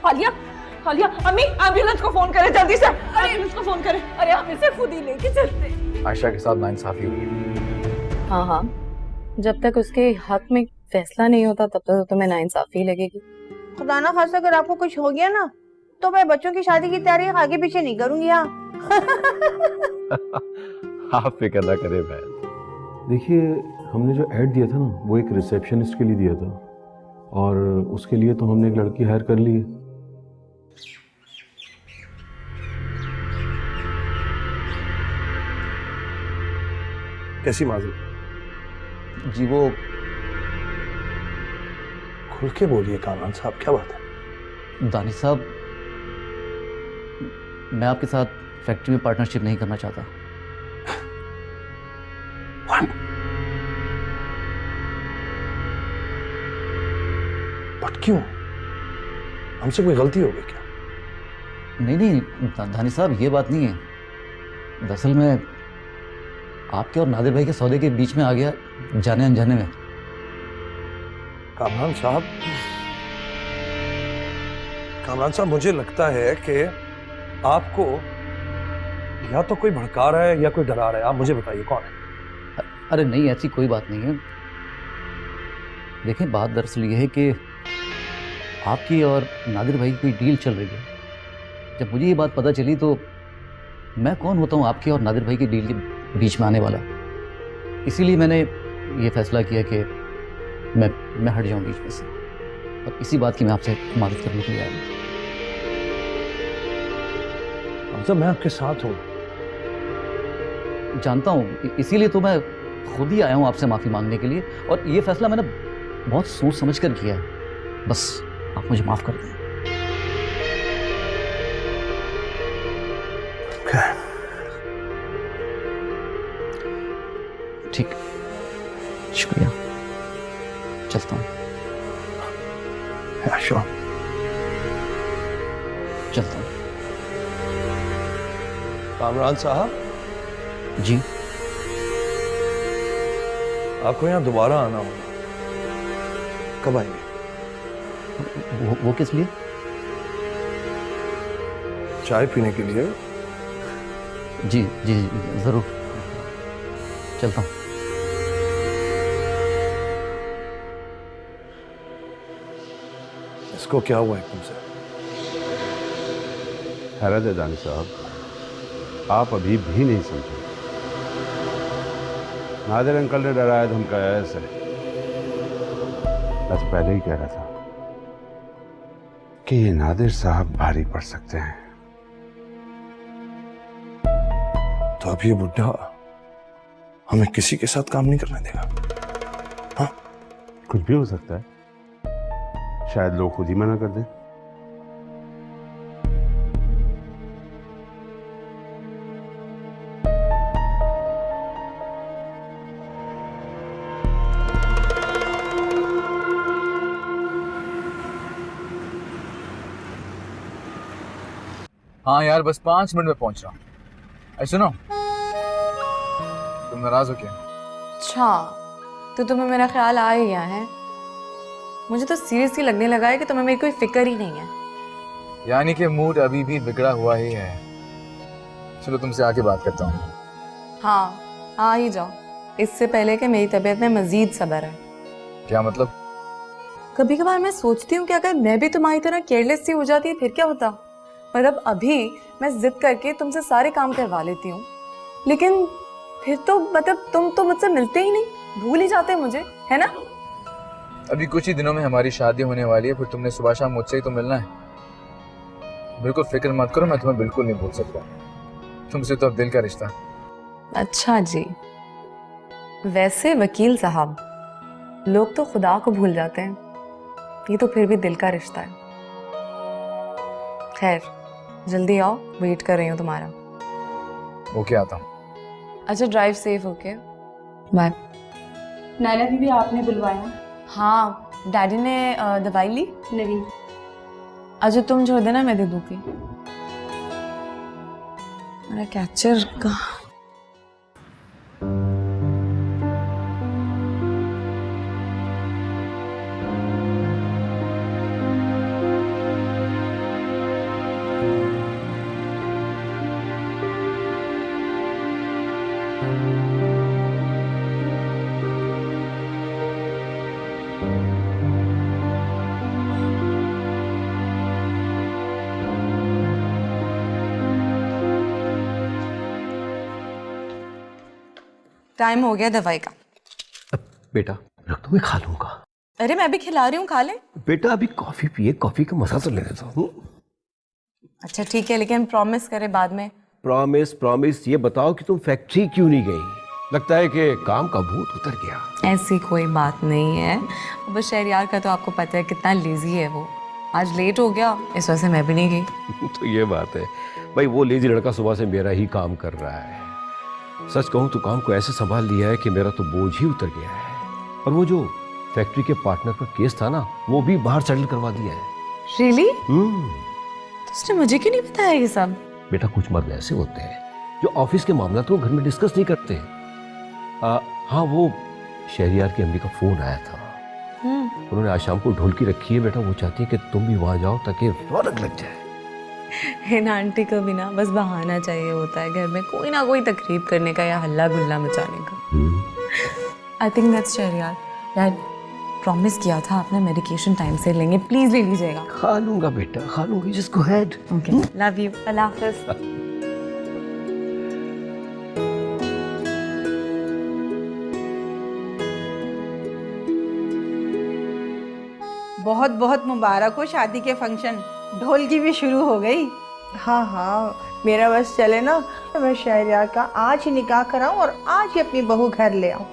आलिया, आलिया, अम्मी एम्बुलेंस को फोन करें जल्दी से, एम्बुलेंस को फोन करें। अरे आप इसे खुद ही लेके चलते। आयशा के साथ नाइंसाफी हुई। हाँ हाँ, जब तक उसके हक में फैसला नहीं होता तब तक तो तुम्हें नाइंसाफी लगेगी। खुदा ना खास्ता अगर आपको कुछ हो गया ना तो मैं बच्चों की शादी की तैयारी आगे पीछे नहीं करूंगी। हाँ आप फिक्र ना करें बहन। देखिए, हमने जो ऐड दिया था ना वो एक रिसेप्शनिस्ट के लिए दिया था और उसके लिए तो हमने एक लड़की हायर कर ली है। कैसी माजूम? जी वो खुल के बोलिए कामरान साहब, क्या बात है? दानिश साहब, मैं आपके साथ फैक्ट्री में पार्टनरशिप नहीं करना चाहता। बट क्यों? हमसे कोई गलती हो गई क्या? नहीं नहीं दानिश साहब, ये बात नहीं है। दरअसल मैं आपके और नादिर भाई के सौदे के बीच में आ गया जाने अनजाने में। कामरान साहब, मुझे लगता है कि आपको या तो कोई भड़का रहा है या कोई डरा रहा है। आप मुझे बताइए कौन है? अरे नहीं, ऐसी कोई बात नहीं है। देखिए, बात दरअसल ये है कि आपकी और नादिर भाई की कोई डील चल रही है। जब मुझे ये बात पता चली तो मैं कौन होता हूँ आपके और नादिर भाई की डील के बीच में आने वाला। इसीलिए मैंने ये फैसला किया कि मैं हट जाऊँ बीच में से, और इसी बात की मैं आपसे मदद करने के लिए आया हूँ। मतलब मैं आपके साथ हूँ। जानता हूँ, इसीलिए तो मैं खुद ही आया हूँ आपसे माफ़ी मांगने के लिए, और ये फैसला मैंने बहुत सोच समझ कर किया है। बस आप मुझे माफ़ कर दें। ठीक, शुक्रिया। चलता हूँ। चलता हूँ। कामरान साहब जी, आपको यहाँ दोबारा आना होगा। कब आएंगे? वो किस लिए? चाय पीने के लिए। जी जी जी, ज़रूर। चलता हूँ। इसको क्या हुआ एकदम से? हैरत है दानिश साहब, आप अभी भी नहीं समझे। नादिर अंकल ने डराया धमकाया ऐसे। मैं तो पहले ही कह रहा था कि ये नादिर साहब भारी पड़ सकते हैं। तो अब ये बुढ़ा हमें किसी के साथ काम नहीं करने देगा। हाँ, कुछ भी हो सकता है, शायद लोग खुद ही मना कर दें। हाँ यार, बस 5 मिनट में पहुंच रहा हूँ। ऐसे सुनो, तुम नाराज हो क्या? अच्छा, तो तुम्हें मेरा ख्याल आ ही गया है। मुझे तो सीरियसली लगने लगा है कि तुम्हें मेरी कोई फिक्र ही नहीं है। यानी कि मूड अभी भी बिगड़ा हुआ ही है। चलो तुमसे आके बात करता हूँ। हाँ, आ ही जाओ, इससे पहले कि मेरी तबीयत में मजीद सब्र है। क्या मतलब? कभी कभार मैं सोचती हूँ कि अगर मैं भी तुम्हारी तरह केयरलेस सी हो जाती फिर क्या होता। मतलब अभी मैं जिद करके तुमसे सारे काम करवा लेती हूँ, लेकिन फिर तो मतलब तुम तो मुझसे मिलते ही नहीं, भूल ही जाते मुझे, है ना? अभी कुछ ही दिनों में हमारी शादी होने वाली है, फिर तुमने सुबह शाम मुझसे ही तो मिलना है। बिल्कुल फिक्र मत करो, मैं तुम्हें बिल्कुल नहीं भूल सकता। तुमसे तो अब दिल का रिश्ता। अच्छा जी। वैसे वकील साहब, लोग तो खुदा को भूल जाते हैं, ये तो फिर भी दिल का रिश्ता है। खैर, जल्दी आओ, वेट कर रही हूँ तुम्हारा। ओके, आता हूँ। अच्छा, drive safe, okay, bye. Naila दीदी आपने बुलवाया? हाँ, डैडी ने दवाई ली? नहीं। अच्छा तुम छोड़ देना, मैं दे दूँगी। मेरा कैचर का टाइम हो गया दवाई का। बेटा रख दो, मैं खा लूंगा। अरे मैं भी खिला रही हूँ, खा ले। बेटा अभी कॉफी पिए, कॉफी का मजा तो लेने दो। अच्छा ठीक है, लेकिन प्रॉमिस करे बाद में। प्रॉमिस प्रॉमिस, ये बताओ कि तुम फैक्ट्री क्यों नहीं गई? लगता है कि काम का भूत उतर गया। ऐसी कोई बात नहीं है, बस शहरयार का तो आपको पता है कितना लेजी है वो। आज लेट हो गया, इस वजह से मैं भी नहीं गई। तो ये बात है भाई, वो लेजी लड़का सुबह से मेरा ही काम कर रहा है। सच कहूँ तो काम को ऐसे संभाल लिया है कि मेरा तो बोझ ही उतर गया है। और वो जो फैक्ट्री के पार्टनर का केस था ना, वो भी बाहर सेटल करवा दिया है। रियली? तो उसने मुझे क्यों नहीं बताया ये सब? बेटा कुछ मर्द ऐसे होते हैं जो ऑफिस के मामला तो घर में डिस्कस नहीं करते। हाँ, वो शहरियार की अम्मी का फोन आया था। उन्होंने आज शाम को ढोलकी रखी है बेटा, वो चाहती है कि तुम भी वहां जाओ ताकि रौनक लग जाए। इन आंटी को भी ना बस बहाना चाहिए होता है घर में कोई ना कोई तकरीब करने का या हल्ला गुल्ला मचाने का। I think that's Shahryar. Dad promise किया था आपने मेडिकेशन टाइम से लेंगे, प्लीज ले लीजिएगा। खा लूंगा बेटा, खा लूंगी, just go ahead. Okay, love you, अल्लाह हाफिज। बहुत बहुत मुबारक हो शादी के फंक्शन। ढोलकी भी शुरू हो गई। हाँ हाँ, मेरा बस चले ना तो मैं शहरयार का आज ही निकाह कराऊं और आज ही अपनी बहू घर ले आऊं।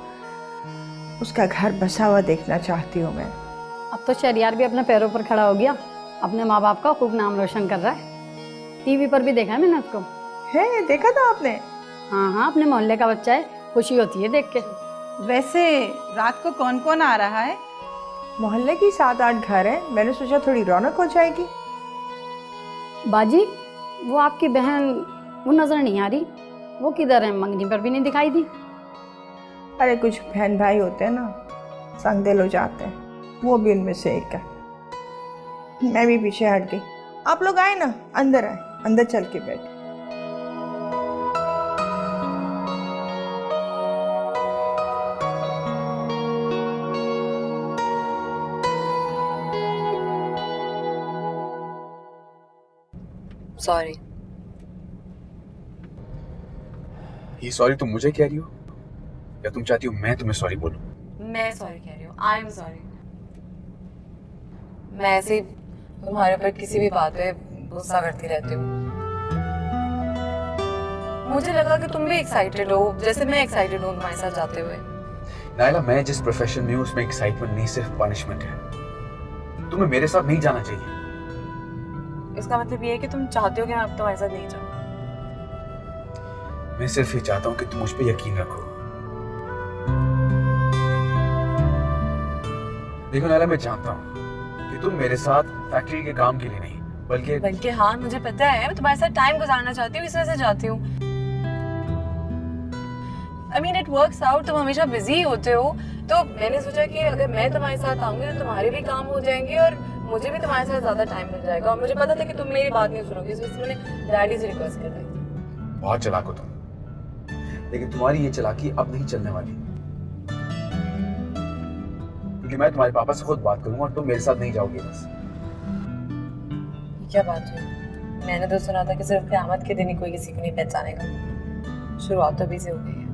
उसका घर बसा हुआ देखना चाहती हूँ मैं। अब तो शहरयार भी अपने पैरों पर खड़ा हो गया, अपने माँ बाप का खूब नाम रोशन कर रहा है। टीवी पर भी देखा है मैंने उसको। है, देखा था आपने? हाँ हाँ, अपने मोहल्ले का बच्चा है, खुशी होती है देख के। वैसे रात को कौन कौन आ रहा है? मोहल्ले की 7-8 घर हैं, मैंने सोचा थोड़ी रौनक हो जाएगी। बाजी, वो आपकी बहन वो नजर नहीं आ रही, वो किधर है? मंगनी पर भी नहीं दिखाई दी। अरे कुछ बहन भाई होते हैं ना, संग दिल हो जाते हैं, वो भी उनमें से एक है। मैं भी पीछे हट गई। आप लोग आए ना, अंदर आए, अंदर चल के बैठे। सॉरी। ये सॉरी तुम मुझे कह रही हो या तुम चाहती हो मैं तुम्हें सॉरी बोलूं? मैं सॉरी कह रही हूँ, आई एम सॉरी। मैं ऐसे ही तुम्हारे ऊपर किसी भी बात पे गुस्सा करती रहती हूँ। मुझे लगा कि तुम भी एक्साइटेड हो जैसे मैं एक्साइटेड हूँ तुम्हारे साथ जाते हुए। नायला, मैं जिस प्रोफेशन में हूँ उसमें एक्साइटमेंट नहीं सिर्फ पनिशमेंट है। तुम्हें मेरे साथ नहीं जाना चाहिए। इसका मतलब ये है कि तुम चाहते हो कि मैं अब तुम्हारे साथ नहीं जाऊँ? मैं सिर्फ ये चाहता हूँ कि तुम मुझ पे यकीन रखो। देखो नायला, मैं जानता हूँ कि तुम मेरे साथ फैक्ट्री के काम के लिए नहीं बल्कि हाँ, मुझे पता है, मैं तुम्हारे साथ टाइम गुजारना चाहती हूँ, इस वजह से जाती हूँ। I mean, it works out, तुम हमेशा बिजी होते हो, तो मैंने सोचा कि अगर मैं तुम्हारे साथ आऊंगी तो तुम्हारे भी काम हो जाएंगे और मुझे भी तुम्हारे साथ ज्यादा टाइम मिल जाएगा। और मुझे पता था कि तुम मेरी बात नहीं सुनोगे, इस वजह से मैंने डैडी से रिक्वेस्ट कर दी थी। बहुत चालाक हो तुम, लेकिन तुम्हारी ये चालाकी अब नहीं चलने वाली, क्योंकि मैं तुम्हारे पापा से खुद बात करूंगा और तुम मेरे साथ नहीं जाओगी। बस क्या बात हुई? मैंने तो सुना था कि सिर्फ क़यामत के दिन ही कोई किसी को नहीं पहचानेगा। शुरुआत तो अभी से हो गई है।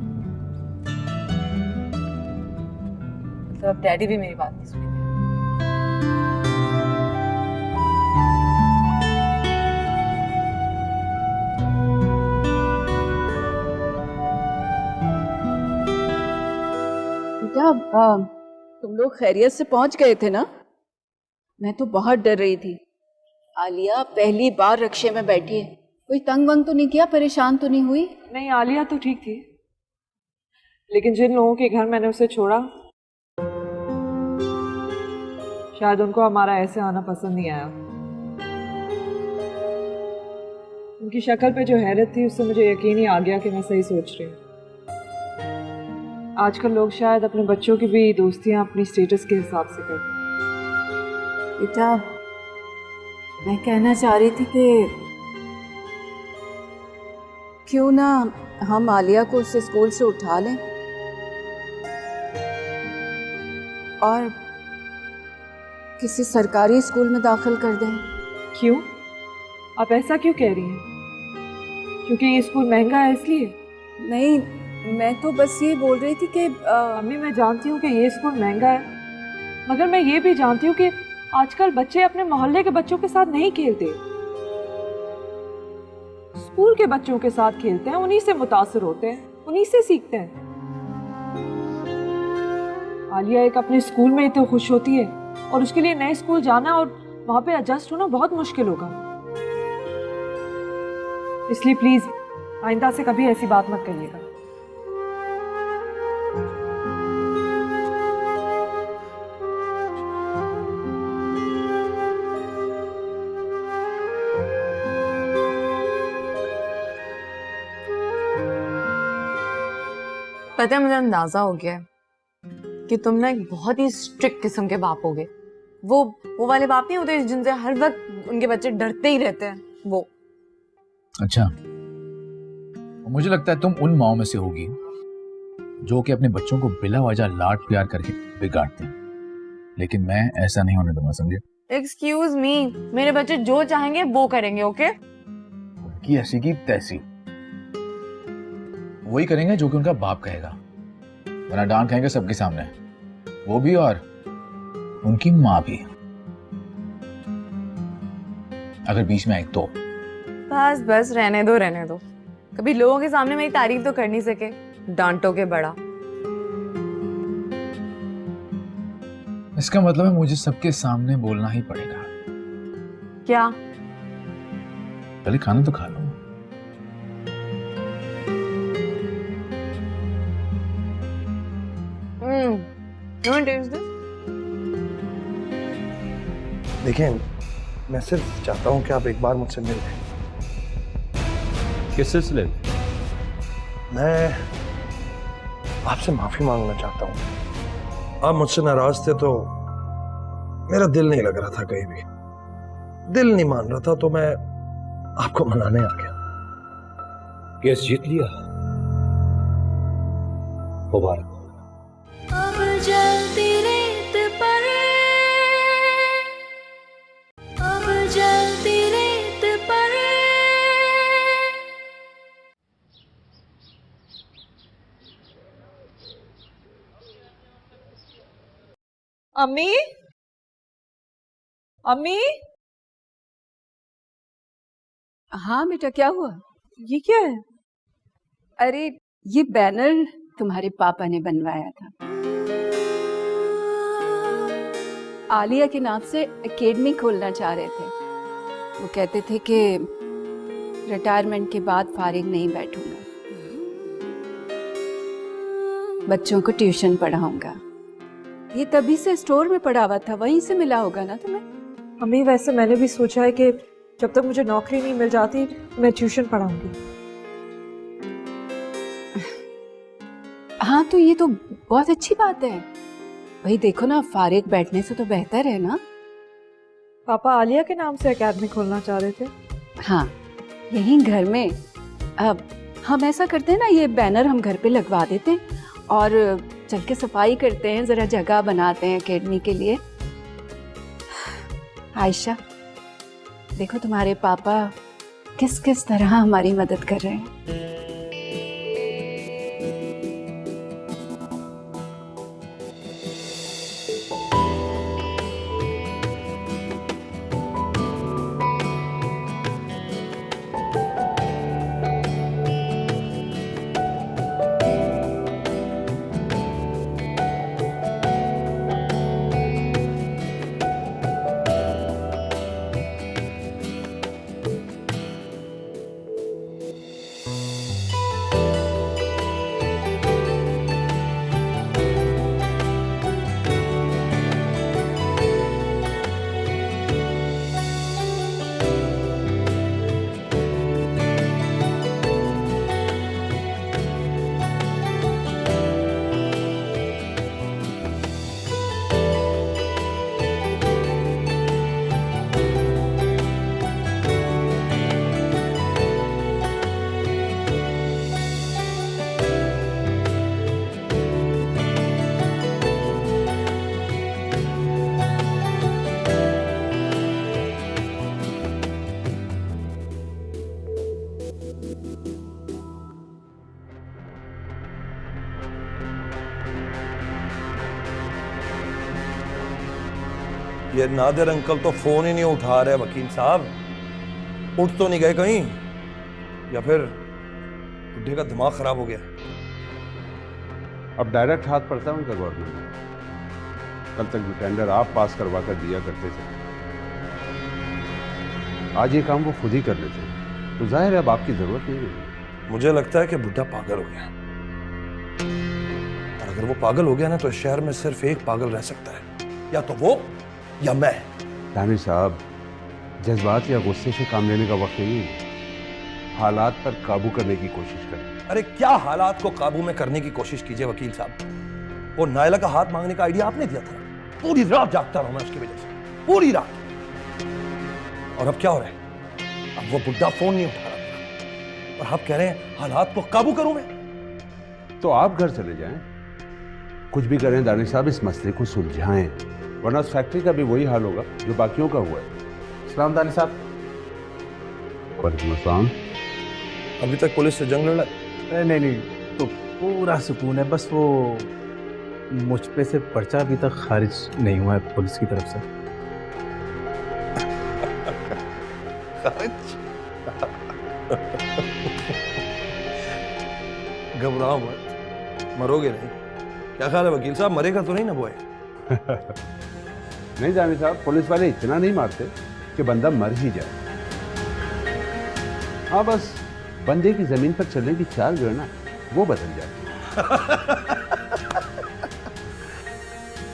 तो अब डैडी भी मेरी बात नहीं सुनेंगे। बेटा, तुम लोग खैरियत से पहुंच गए थे ना? मैं तो बहुत डर रही थी। आलिया पहली बार रक्शे में बैठी है, कोई तंग वंग तो नहीं किया, परेशान तो नहीं हुई? नहीं, आलिया तो ठीक थी, लेकिन जिन लोगों के घर मैंने उसे छोड़ा शायद उनको हमारा ऐसे आना पसंद नहीं आया। उनकी शक्ल पे जो हैरत थी उससे मुझे यकीन ही आ गया कि मैं सही सोच रही हूँ। आजकल लोग शायद अपने बच्चों की भी दोस्तियां अपनी स्टेटस के हिसाब से करते हैं। बेटा, मैं कहना चाह रही थी कि क्यों ना हम आलिया को उससे स्कूल से उठा लें और किसी सरकारी स्कूल में दाखिल कर दें। क्यों? आप ऐसा क्यों कह रही हैं? क्योंकि ये स्कूल महंगा है इसलिए? नहीं, मैं तो बस ये बोल रही थी कि अम्मी मैं जानती हूँ कि ये स्कूल महंगा है, मगर मैं ये भी जानती हूँ कि आजकल बच्चे अपने मोहल्ले के बच्चों के साथ नहीं खेलते, स्कूल के बच्चों के साथ खेलते हैं, उन्हीं से मुतासर होते हैं, उन्हीं से सीखते हैं। आलिया एक अपने स्कूल में इतनी खुश होती है और उसके लिए नए स्कूल जाना और वहां पे एडजस्ट होना बहुत मुश्किल होगा। इसलिए प्लीज आइंदा से कभी ऐसी बात मत करिएगा। पता है मुझे अंदाजा हो गया है कि तुम ना एक बहुत ही स्ट्रिक्ट किस्म के बाप होगे। वो वाले बाप नहीं होते जिनसे हर वक्त उनके बच्चे डरते ही रहते हैं, वो। अच्छा, मुझे लगता है तुम उन माओं में से होगी जो कि अपने बच्चों को बिला वजह लाड प्यार करके बिगाड़ते हैं, लेकिन मैं ऐसा नहीं होने दूंगा, समझे? एक्सक्यूज मी, मेरे बच्चे जो चाहेंगे वो करेंगे, ओके? उनकी ऐसी की तैसी वही करेंगे जो कि उनका बाप कहेगा, वरना डांट खाएंगे सबके सामने, वो भी और उनकी माँ भी। अगर बीच में आए तो बस बस रहने दो। कभी लोगों के सामने मेरी तारीफ तो कर नहीं सके, डांटो के बड़ा। इसका मतलब है मुझे सबके सामने बोलना ही पड़ेगा। क्या? पहले खाना तो खा लो। देखिए, मैं सिर्फ चाहता हूँ कि आप एक बार मुझसे मिल लें। किस सिलसिले में? मैं आपसे माफी मांगना चाहता हूँ। आप मुझसे नाराज थे तो मेरा दिल नहीं लग रहा था, कहीं भी दिल नहीं मान रहा था, तो मैं आपको मनाने आ गया। केस जीत लिया, मुबारक। अब जलती रेत पर, अब जलती रेत पर। अम्मी, अम्मी, हाँ बेटा, क्या हुआ? ये क्या है? अरे ये बैनर तुम्हारे पापा ने बनवाया था, आलिया के नाम से एकेडमी खोलना चाह रहे थे। वो कहते थे कि रिटायरमेंट के बाद फारिग नहीं बैठूंगा, बच्चों को ट्यूशन पढ़ाऊंगा। ये तभी से स्टोर में पड़ा हुआ था, वहीं से मिला होगा ना तुम्हें? अम्मी वैसे मैंने भी सोचा है कि जब तक मुझे नौकरी नहीं मिल जाती मैं ट्यूशन पढ़ाऊंगी। हाँ तो ये तो बहुत अच्छी बात है भाई, देखो ना, फारिग बैठने से तो बेहतर है ना। पापा आलिया के नाम से एकेडमी खोलना चाह रहे थे। हाँ, यहीं घर में। अब हम ऐसा करते हैं ना, ये बैनर हम घर पे लगवा देते हैं और चल के सफाई करते हैं, जरा जगह बनाते हैं एकेडमी के लिए। आयशा, देखो तुम्हारे पापा किस किस तरह हमारी मदद कर रहे हैं। ये नादिर अंकल तो फोन ही नहीं उठा रहे वकील साहब। उठ तो नहीं गए कहीं, या फिर बुढ़े का दिमाग खराब हो गया? अब डायरेक्ट हाथ पड़ता है उनका गवर्नमेंट। कल तक जो टेंडर आप पास करवा कर दिया करते थे, आज ये काम वो खुद ही कर लेते हैं, तो जाहिर है अब आपकी जरूरत नहीं है। मुझे लगता है कि बुढ़ा पागल हो गया, और अगर वो पागल हो गया ना तो इस शहर में सिर्फ एक पागल रह सकता है, या तो वो या मैं। दानिश साहब, जज्बात या गुस्से से काम लेने का वक्त नहीं है। हालात पर काबू करने की कोशिश करें। अरे क्या हालात को काबू में करने की कोशिश कीजिए वकील साहब। वो नायला का हाथ मांगने का आइडिया आपने दिया था, पूरी रात जागता रहा मैं उसकी वजह से, पूरी रात। और अब क्या हो रहा है? अब वो बुढ़ा फोन नहीं उठा रहा और आप कह रहे हैं हालात को काबू करूं मैं? तो आप घर चले जाएं, कुछ भी करें दानिश साहब, इस मसले को सुलझाएं, वरना उस फैक्ट्री का भी वही हाल होगा जो बाकियों का हुआ है। सलाम दानिश साहब। वालेकुम अस्सलाम। अभी तक पुलिस से जंग लड़ा? नहीं, तो पूरा सुकून है। बस वो मुझ पे से पर्चा अभी तक खारिज नहीं हुआ है पुलिस की तरफ से। घबराओ मत, मरोगे नहीं। क्या ख्याल है वकील साहब, मरेगा तो नहीं ना बॉय? नहीं दानिश साहब, पुलिस वाले इतना नहीं मारते कि बंदा मर ही जाए। हाँ, बस बंदे की जमीन पर चलने की चाल जो है ना, वो बदल जाती है।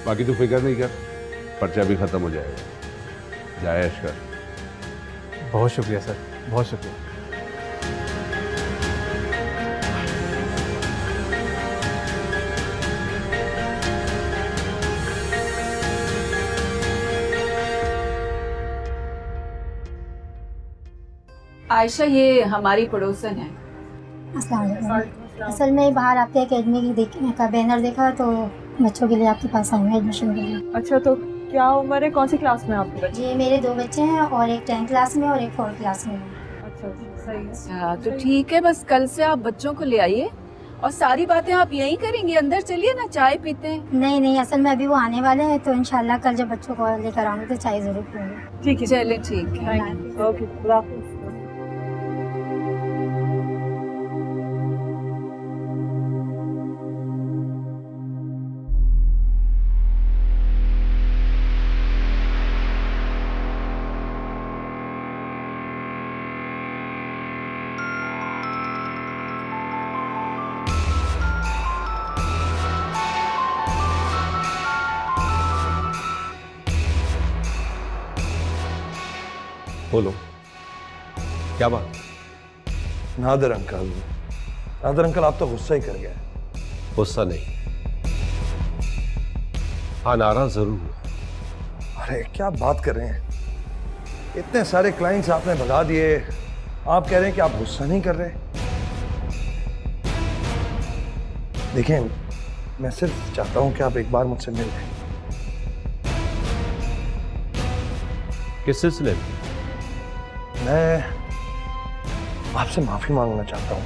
बाकी तो फिक्र नहीं कर, पर्चा भी खत्म हो जाएगा। जायश कर। बहुत शुक्रिया सर, बहुत शुक्रिया। आयशा ये हमारी पड़ोसन है। अस्सलाम वालेकुम। असल में बाहर आपके एकेडमी की देखने का बैनर देखा तो बच्चों के लिए आपके पास आई हूँ एडमिशन के लिए। अच्छा, तो क्या उम्र है, कौन सी क्लास में आपके बच्चे? जी मेरे 2 बच्चे हैं, और एक 10th क्लास में और एक 4th क्लास में है। अच्छा, सही है। अच्छा तो ठीक है, बस कल से आप बच्चों को ले आइए और सारी बातें आप यहीं करेंगी। अंदर चलिए ना, चाय पीते हैं। नहीं, असल में अभी वो आने वाले हैं, तो इंशाल्लाह कल जब बच्चों को लेकर आऊँगी तो चाय जरूर पीऊँगी। ठीक है, चले ठीक है। ओके, खुदा हाफिज़। बोलो, क्या बात? नादिर अंकल, नादिर अंकल, आप तो गुस्सा ही कर गए। गुस्सा नहीं, हाँ नाराज जरूर हुआ। अरे क्या बात कर रहे हैं, इतने सारे क्लाइंट्स आपने भगा दिए, आप कह रहे हैं कि आप गुस्सा नहीं कर रहे। देखें, मैं सिर्फ चाहता हूं कि आप एक बार मुझसे मिल लें। किस सिलसिले में? मैं आपसे माफी मांगना चाहता हूं,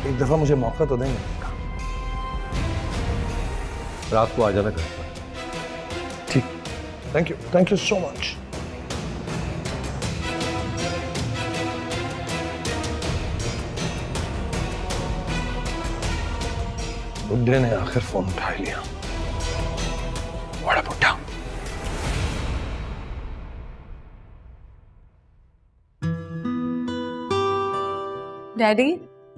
एक दफा मुझे मौका तो देंगे? रात को आ जाना घर पर। ठीक, थैंक यू सो मच। बुड्ढे ने आखिर फोन उठा लिया। बड़ा बुड्ढा। डैडी,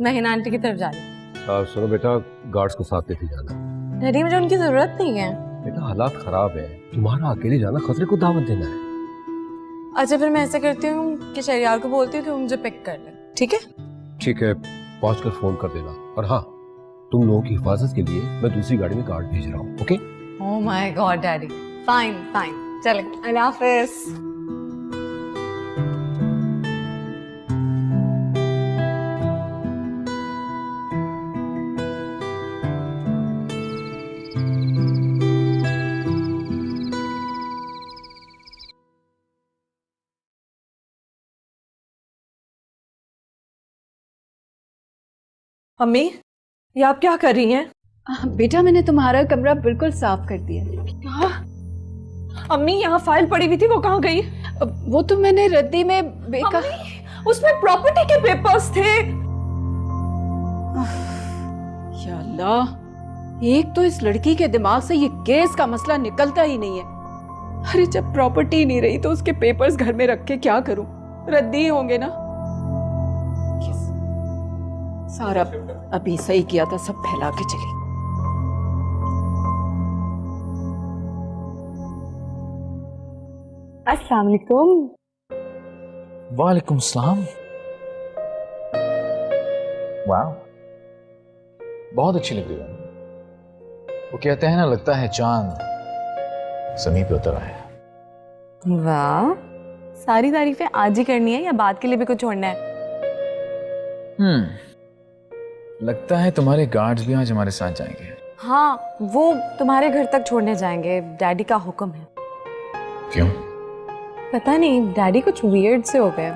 मैं हिना आंटी की तरफ जा रही हूँ। सुनो बेटा, गार्ड्स को साथ लेके जाना। डैडी, मुझे उनकी जरूरत नहीं है। बेटा हालात खराब है, तुम्हारा अकेले जाना खतरे को दावत देना है। अच्छा, फिर मैं ऐसा करती हूँ कि शहरियार को बोलती हूँ कि वो मुझे पिक कर ले। ठीक है? ठीक है, पहुंचकर फोन कर देना। और हाँ, तुम लोगों की हिफाजत के लिए मैं दूसरी गाड़ी में गार्ड भेज रहा हूँ। Okay? Oh my God daddy, fine, चले, अल्लाह हाफिज़। अम्मी, ये आप क्या कर रही हैं? बेटा मैंने तुम्हारा कमरा बिल्कुल साफ कर दिया। क्या? अम्मी यहाँ फाइल पड़ी हुई थी, वो कहाँ गई? वो तो मैंने रद्दी में उसमें प्रॉपर्टी के पेपर्स थे। या अल्लाह, एक तो इस लड़की के दिमाग से ये केस का मसला निकलता ही नहीं है। अरे जब प्रॉपर्टी नहीं रही तो उसके पेपर्स घर में रख के क्या करूं? रद्दी होंगे ना। सारा अभी सही किया था, सब फैला के चली। अस्सलाम वालेकुम। वालेकुम सलाम। वाह, बहुत अच्छी लग रही है। वो कहते हैं ना, लगता है चांद ज़मीन पे उतर आया। वाह, सारी तारीफें आज ही करनी है या बाद के लिए भी कुछ छोड़ना है? लगता है तुम्हारे गार्ड्स भी आज हमारे साथ जाएंगे। हाँ, वो तुम्हारे घर तक छोड़ने जाएंगे, डैडी का हुक्म है। क्यों? पता नहीं, डैडी कुछ वियर्ड से हो गए।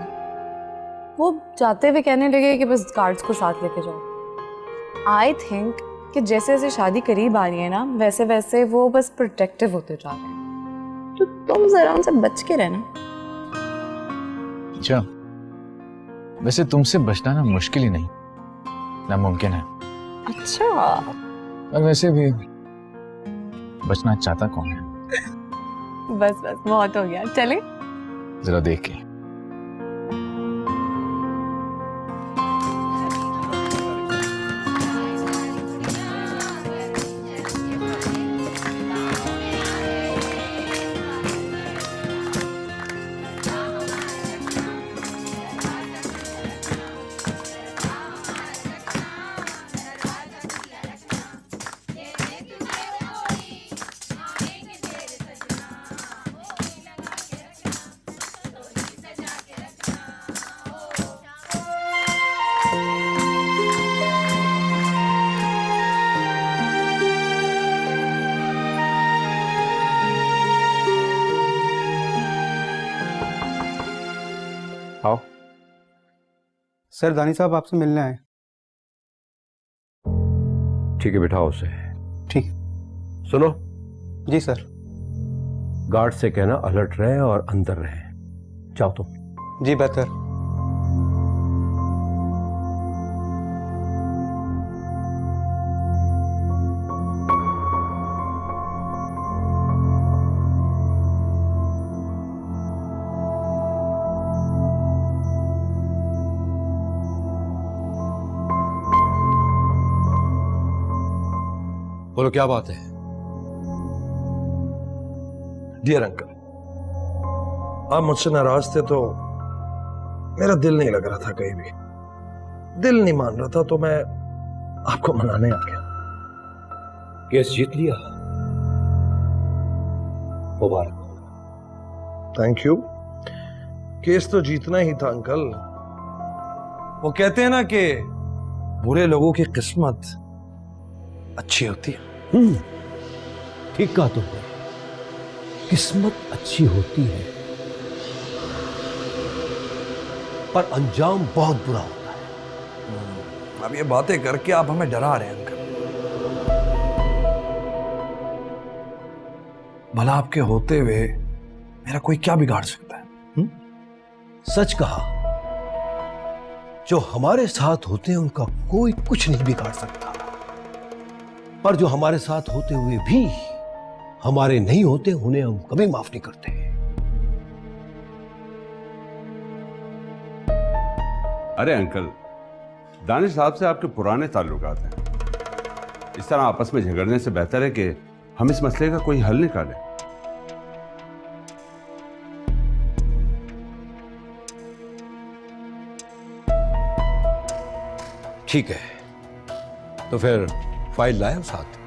वो जाते हुए कहने लगे कि बस गार्ड्स को साथ लेके जाओ। आई थिंक कि जैसे जैसे शादी करीब आ रही है ना, वैसे वैसे वो बस प्रोटेक्टिव होते जा रहे हैं। तो तुम जरा उनसे बच के रहना। अच्छा, वैसे तुमसे बचना ना मुश्किल ही नहीं, नामुमकिन है। अच्छा, और वैसे भी बचना चाहता कौन है? बस बस बहुत हो गया, चले जरा देख के। आओ। सर, दानी साहब आपसे मिलने आए। ठीक है, बिठाओ उसे। ठीक। सुनो। जी सर। गार्ड से कहना अलर्ट रहे और अंदर रहे। जाओ तुम। जी बेहतर। बोलो, क्या बात है? डियर अंकल, आप मुझसे नाराज थे तो मेरा दिल नहीं लग रहा था कहीं भी। दिल नहीं मान रहा था तो मैं आपको मनाने आ गया। केस जीत लिया, मुबारक। Thank you. केस तो जीतना ही था अंकल। वो कहते हैं ना कि बुरे लोगों की किस्मत अच्छी होती है। ठीक कहा तुमने, किस्मत अच्छी होती है पर अंजाम बहुत बुरा होता है। अब ये बातें करके आप हमें डरा रहे हैं अंकल। भला आपके होते हुए मेरा कोई क्या बिगाड़ सकता है? सच कहा, जो हमारे साथ होते हैं उनका कोई कुछ नहीं बिगाड़ सकता, पर जो हमारे साथ होते हुए भी हमारे नहीं होते उन्हें हम कभी माफ नहीं करते। अरे अंकल, दानिश साहब से आपके पुराने ताल्लुकात हैं। इस तरह आपस में झगड़ने से बेहतर है कि हम इस मसले का कोई हल निकालें। ठीक है, तो फिर फाइल लाए साथ?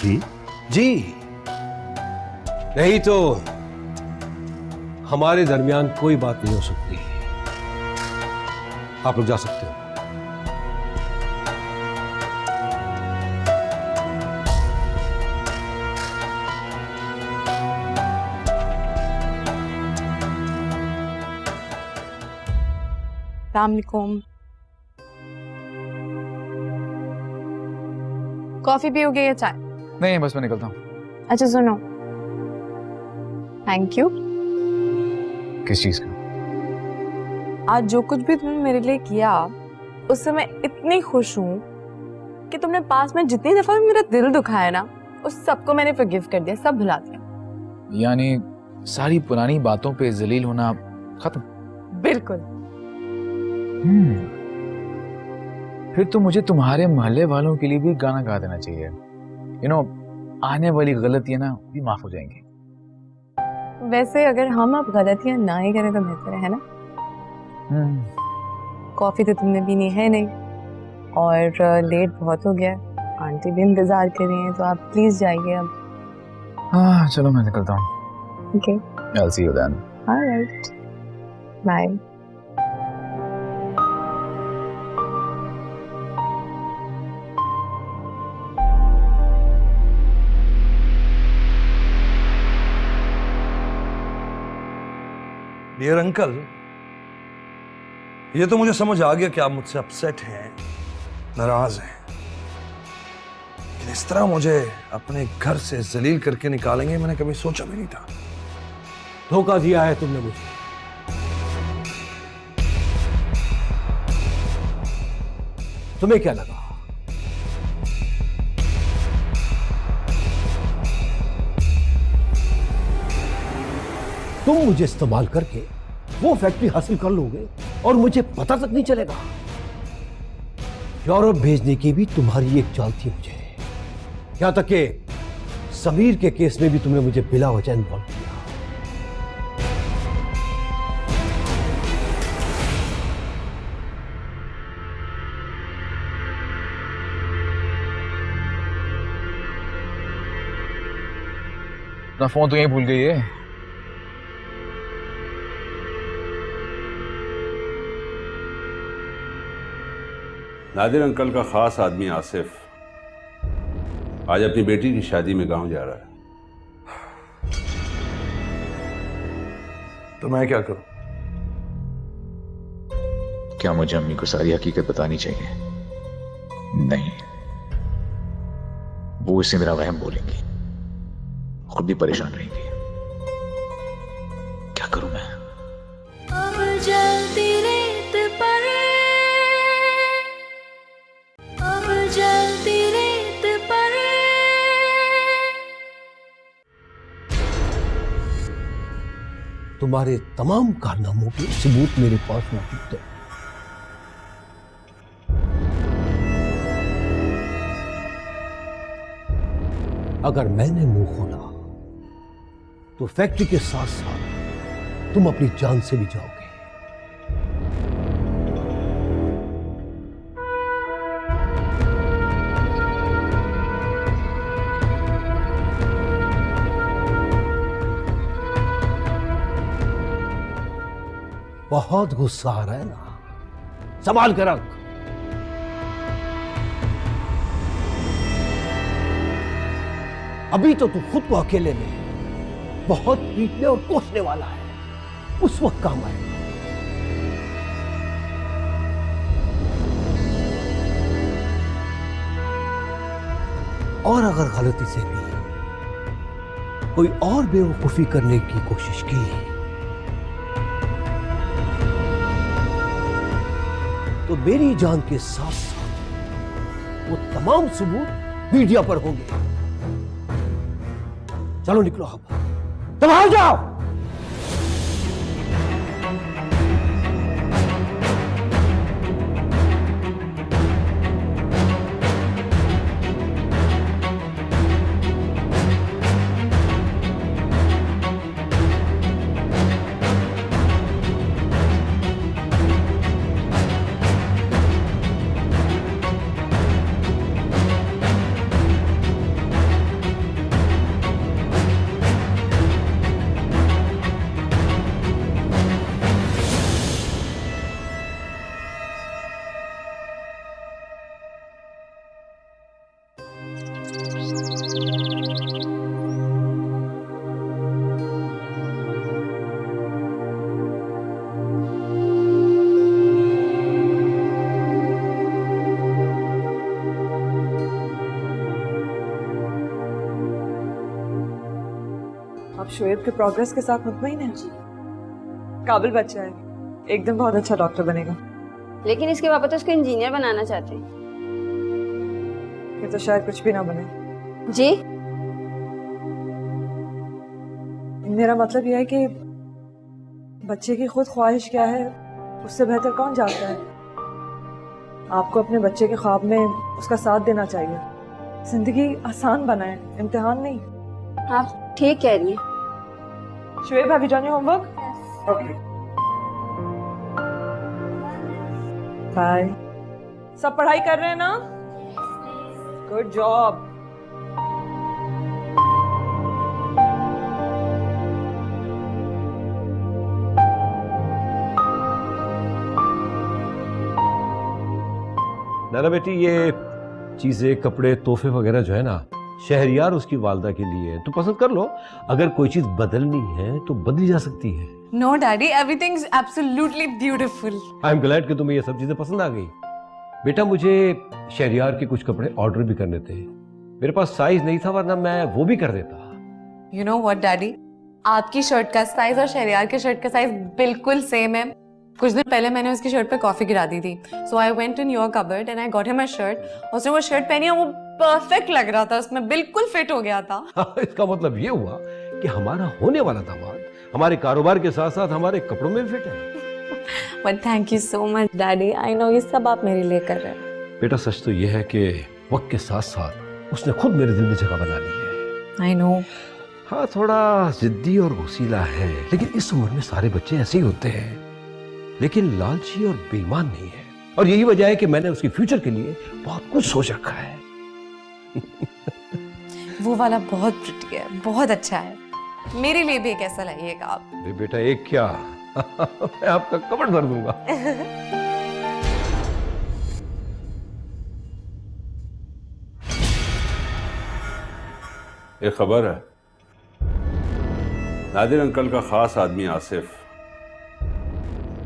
जी जी, नहीं तो हमारे दरमियान कोई बात नहीं हो सकती। आप लोग जा सकते हो। अस्सलामुअलैकुम। कॉफी पियोगे या चाय? नहीं बस मैं निकलता हूँ। अच्छा सुनो, थैंक यू। किस चीज का? आज जो कुछ भी तुमने मेरे लिए किया उससे मैं इतनी खुश हूँ कि तुमने पास में जितनी दफा भी मेरा दिल दुखाया ना, उस सबको मैंने फॉरगिव कर दिया, सब भुला दिया। यानी सारी पुरानी बातों पे जलील होना खत्म? बिल्कुल। फिर तो मुझे तुम्हारे मोहल्ले वालों के लिए भी गाना गा देना चाहिए। आने वाली गलतियां ना भी माफ हो जाएंगी। वैसे अगर हम अब गलतियां ना ही करें तो बेहतर है ना। कॉफी तो तुमने पीनी है नहीं और लेट बहुत हो गया, आंटी भी इंतजार कर रही हैं, तो आप प्लीज जाइए अब। हाँ चलो मैं निकलता हूँ। Okay, I'll see you then. Alright, bye. Dear uncle, ये तो मुझे समझ आ गया कि आप मुझसे अपसेट हैं, नाराज हैं, लेकिन इस तरह मुझे अपने घर से जलील करके निकालेंगे मैंने कभी सोचा भी नहीं था। धोखा दिया है तुमने मुझे। तुम्हें क्या लगा तुम मुझे इस्तेमाल करके वो फैक्ट्री हासिल कर लोगे और मुझे पता तक नहीं चलेगा? यूरोप भेजने की भी तुम्हारी एक चाल थी मुझे, यहां तक कि समीर के केस में भी तुमने मुझे बिला वजह इन्वॉल्व किया। अपना फोन तो यहीं भूल गई है। नादिर अंकल का खास आदमी आसिफ आज अपनी बेटी की शादी में गांव जा रहा है। तो मैं क्या करूं? क्या मुझे अम्मी को सारी हकीकत बतानी चाहिए? नहीं, वो इससे मेरा वहम बोलेंगी, खुद भी परेशान रहेंगी। क्या करूं मैं? अब जल्दी रेत पर, अब जल्दी रेत पर। तुम्हारे तमाम कारनामों के सबूत मेरे पास मौजूद है। अगर मैंने मुंह खोला तो फैक्ट्री के साथ साथ तुम अपनी जान से भी जाओगे। बहुत गुस्सा आ रहा है ना? संभाल कर रख। अभी तो तू खुद को अकेले में बहुत पीटने और कोसने वाला है, उस वक्त काम आएगा। और अगर गलती से भी कोई और बेवकूफी करने की कोशिश की तो मेरी जान के साथ साथ वो तमाम सबूत मीडिया पर होंगे। चलो निकलो, अब संभाल जाओ। आप शोएब के प्रोग्रेस के साथ मुतमईन हैं? काबिल बच्चा है, एक दिन बहुत अच्छा डॉक्टर बनेगा। लेकिन इसके पापा तो उसको इंजीनियर बनाना चाहते हैं। फिर तो शायद कुछ भी ना बने। जी? मेरा मतलब यह है कि बच्चे की खुद ख्वाहिश क्या है उससे बेहतर कौन जानता है। आपको अपने बच्चे के ख्वाब में उसका साथ देना चाहिए। जिंदगी आसान बनाए, इम्तिहान नहीं। आप ठीक कह रही हैं। Shoaib, have you done your homework? Okay, bye. सब पढ़ाई कर रहे हैं ना? Good job. नाना बेटी, ये चीजें, कपड़े, तोहफे वगैरह जो है ना, शहरयार उसकी वालदा के लिए है। तो पसंद कर लो। अगर कोई चीज बदलनी है तो बदली जा सकती है। No daddy, everything is absolutely beautiful. I am glad कि तुम्हें ये सब चीजें पसंद आ गई। बेटा, मुझे शहरयार के कुछ कपड़े ऑर्डर भी करने थे। मेरे पास साइज नहीं था, वरना मैं वो भी कर देता। यू नो व्हाट डैडी, आपकी शर्ट का साइज और शहरयार के शर्ट का साइज बिल्कुल सेम है। कुछ दिन पहले मैंने उसकी शर्ट पे कॉफी गिरा दी थी। So I went in your cupboard and I got him a shirt. उसने वो शर्ट पहनी है, वो परफेक्ट लग रहा था, उसमें बिल्कुल फिट हो गया था। इसका मतलब ये हुआ कि हमारा होने वाला दामाद हमारे कारोबार के साथ साथ हमारे कपड़ों में फिट है। But thank you so much daddy, I know ये सब आप मेरे लिए कर रहे हैं। बेटा, सच तो ये है कि वक्त के साथ साथ उसने खुद मेरे दिल में जगह बना ली है। I know. हाँ, थोड़ा जिद्दी और गुस्सीला है, लेकिन इस उम्र में सारे बच्चे ऐसे ही होते हैं। लेकिन लालची और बेईमान नहीं है, और यही वजह है कि मैंने उसके फ्यूचर के लिए बहुत कुछ सोच रखा है। वो वाला बहुत प्रिटी है, बहुत अच्छा है। मेरे लिए भी एक ऐसा लाइएगा आप। अरे बेटा, एक क्या मैं आपका कपड़ भर दूंगा। एक खबर है, नादिर अंकल का खास आदमी आसिफ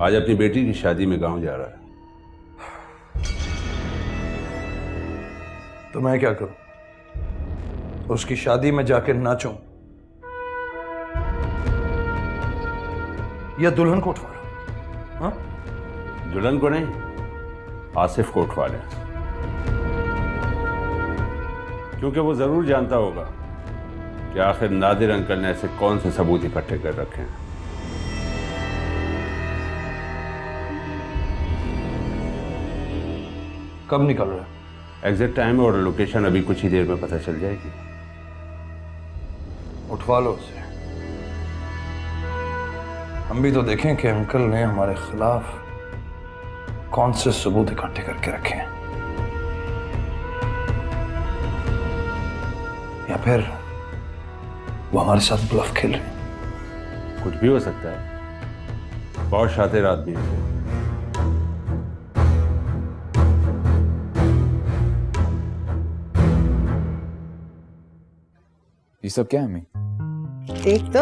आज अपनी बेटी की शादी में गांव जा रहा है। तो मैं क्या करूं? उसकी शादी में जाकर नाचूं या दुल्हन को उठवा लूं? हाँ? दुल्हन को नहीं, आसिफ को उठवा ले, क्योंकि वो जरूर जानता होगा कि आखिर नादिर अंकल ने ऐसे कौन से सबूत इकट्ठे कर रखे हैं। कब निकल रहा है? एग्जैक्ट टाइम और लोकेशन अभी कुछ ही देर में पता चल जाएगी। उठवा लो उसे। हम भी तो देखें कि अंकल ने हमारे खिलाफ कौन से सबूत इकट्ठे करके रखे हैं, या फिर वो हमारे साथ ब्लफ खेल रहे हैं। कुछ भी हो सकता है, बहुत शातिर आदमी है वो। ये सब क्या है अम्मी? देख तो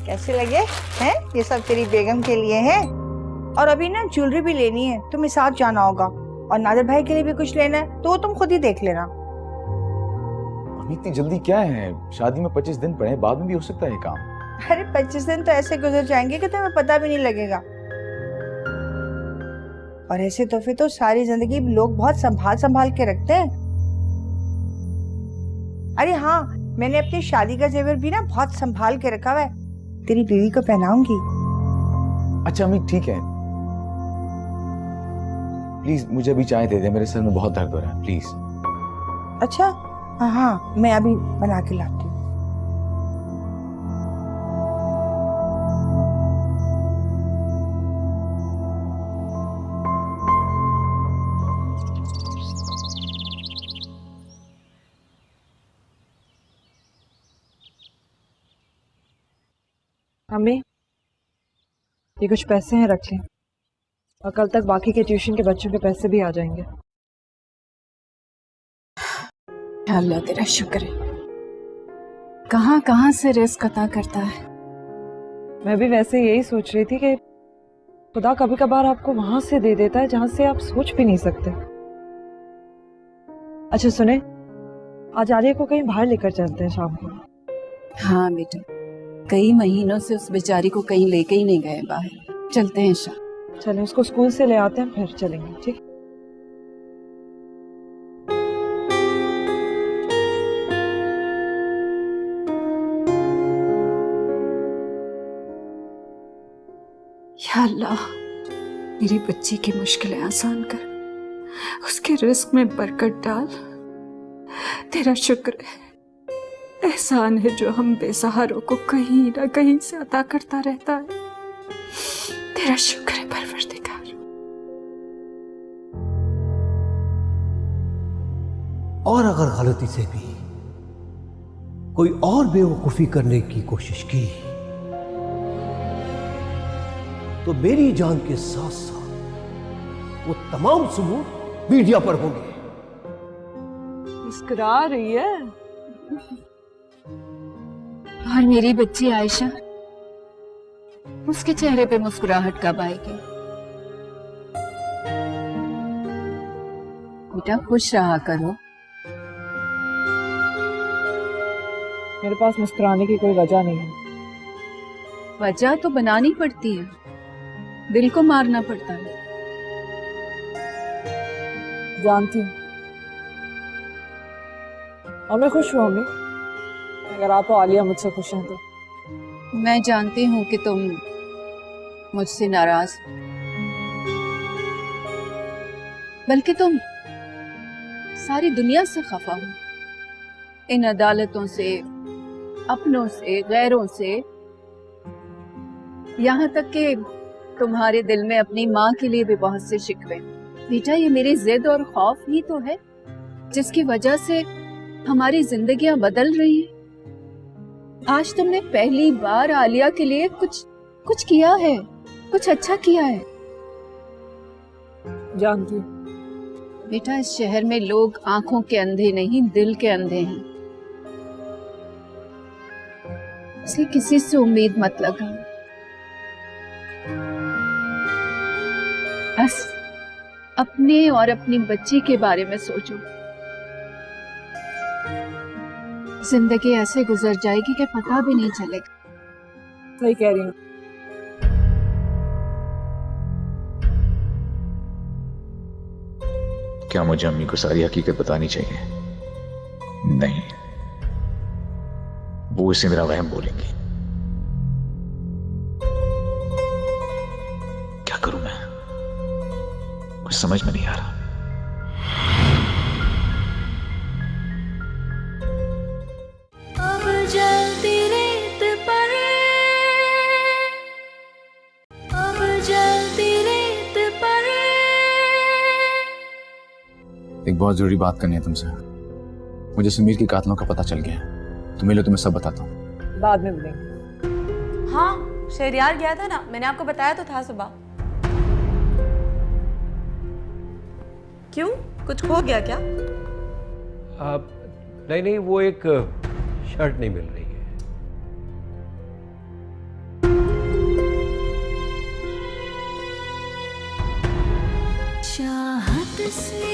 कैसे लगे हैं, ये सब तेरी बेगम के लिए है। और अभी ना ज्वेलरी भी लेनी है, तुम्हें साथ जाना होगा, और नादिर भाई के लिए भी कुछ लेना है, तो वो तुम खुद ही देख लेना। अम्मी, इतनी जल्दी क्या है? शादी में 25 दिन पड़े, बाद में भी हो सकता है ये काम। अरे 25 दिन तो ऐसे गुजर जाएंगे कि तुम्हें पता भी नहीं लगेगा। और ऐसे तोहफे तो सारी जिंदगी लोग बहुत संभाल संभाल के रखते हैं। अरे हाँ, मैंने अपनी शादी का जेवर भी ना बहुत संभाल के रखा हुआ है, तेरी बीवी को पहनाऊंगी। अच्छा अम्मी, ठीक है, प्लीज मुझे अभी चाय दे दे, मेरे सर में बहुत दर्द हो रहा है, प्लीज। अच्छा हाँ, मैं अभी बना के लाती हूँ। अम्मी, ये कुछ पैसे हैं, रख लें, और कल तक बाकी के ट्यूशन के बच्चों के पैसे भी आ जाएंगे। अल्लाह तेरा शुक्र है, कहाँ कहाँ से रिस्क अता करता है। मैं भी वैसे यही सोच रही थी कि खुदा कभी कभार आपको वहां से दे देता है जहां से आप सोच भी नहीं सकते। अच्छा सुने, आज आर्य को कहीं बाहर लेकर चलते हैं शाम को। हाँ बेटा, कई महीनों से उस बेचारी को कहीं लेके ही नहीं गए बाहर। चलते हैं शाम। चलें उसको स्कूल से ले आते हैं फिर चलेंगे, ठीक? या अल्लाह, मेरी बच्ची की मुश्किलें आसान कर, उसके रिस्क में बरकत डाल। तेरा शुक्र है, एहसान है जो हम बेसहारों को कहीं ना कहीं से अता करता रहता है। तेरा शुक्र है परवरदिगार। और अगर गलती से भी कोई और बेवकूफी करने की कोशिश की तो मेरी जान के साथ साथ वो तमाम सबूत मीडिया पर होंगे। मुस्कुरा रही है। और मेरी बच्ची आयशा, उसके चेहरे पे मुस्कुराहट कब आएगी? बेटा खुश रहा करो। मेरे पास मुस्कुराने की कोई वजह नहीं है। वजह तो बनानी पड़ती है, दिल को मारना पड़ता है। जानती हूँ, और मैं खुश हूँ अम्मी। अगर आप और आलिया मुझसे खुश हैं तो। मैं जानती हूँ कि तुम मुझसे नाराज, बल्कि तुम सारी दुनिया से खफा हो। इन अदालतों से, अपनों से, गैरों से, यहाँ तक कि तुम्हारे दिल में अपनी माँ के लिए भी बहुत से शिकवे। बेटा ये मेरी जिद और खौफ ही तो है जिसकी वजह से हमारी जिंदगियां बदल रही हैं। आज तुमने पहली बार आलिया के लिए कुछ किया है, कुछ अच्छा किया है। जानती हूँ बेटा, इस शहर में लोग आंखों के अंधे नहीं, दिल के अंधे हैं। इसलिए किसी से उम्मीद मत लगाओ। बस अपने और अपनी बच्ची के बारे में सोचो। जिंदगी ऐसे गुजर जाएगी कि पता भी नहीं चलेगा। सही कह रही हूँ। क्या मुझे अम्मी को सारी हकीकत बतानी चाहिए? नहीं, वो इसे मेरा वहम बोलेंगी। क्या करूं मैं? कुछ समझ में नहीं आ रहा। अब जलती रेत पर, अब जलती रेत पर। एक बहुत जरूरी बात करनी है तुमसे। मुझे समीर के कातलों का पता चल गया है। तुम मिलो तो मैं सब बताता हूँ। बाद में मिलेंगे। हाँ, शहरयार गया था ना, मैंने आपको बताया तो था सुबह। क्यों, कुछ खो गया क्या? नहीं, वो एक शर्ट नहीं मिल रही है। चाहत से